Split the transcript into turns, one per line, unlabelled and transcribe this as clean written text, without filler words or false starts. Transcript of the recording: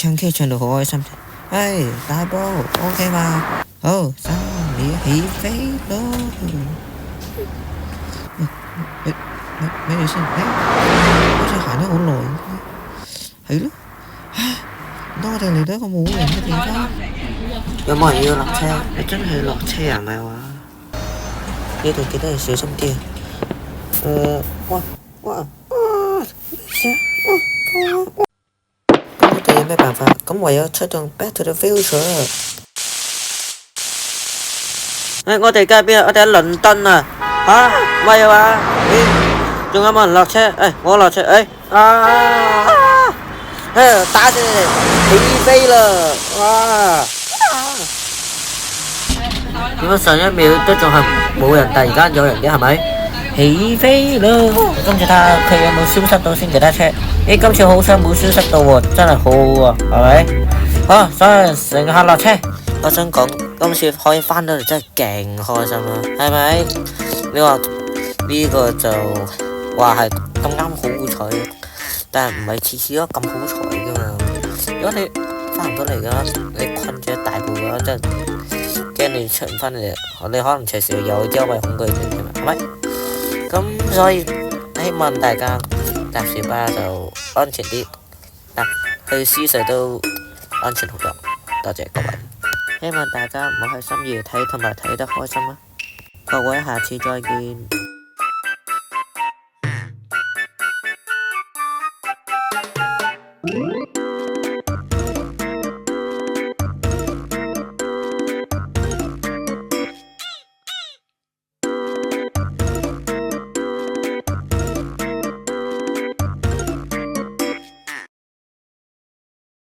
唱 K 唱到好開心。哎，大寶 OK 嘛？好，三你起飛咯！咪住先，好似行得好耐，係咯。當我哋嚟到一個冇人嘅地方，有冇人要落車？你真係落車啊？唔係話？呢度記得要小心啲。哇！咁我哋有咩辦法？咁唯有出動 Back to the Future。我哋而家喺邊啊？我哋喺倫敦啊！唔係話？仲有冇人落車？我落車。打死你哋！起飛啦！哇！點解上一秒都仲係冇人，突然間有人嘅係咪？起飛啦！跟住睇下佢有冇消失到先其他車。今次好彩冇消失到喎，真係好喎，係咪？好，所有乘客落車。我想講，今次可以翻到嚟真係勁開心啊，係咪？你話呢個就話係咁啱好彩，但係唔係次次都咁好彩噶嘛。如果你翻唔到嚟嘅話，你困住喺大埔嘅話，真係驚你出唔翻嚟，你可能隨時有幽閉恐懼症嘅嘛，係咪？咁所以希望大家搭小巴就安全啲，去獅隧都安全好多。多謝各位，希望大家唔好去深夜睇同埋睇得開心啊！各位，下次再見。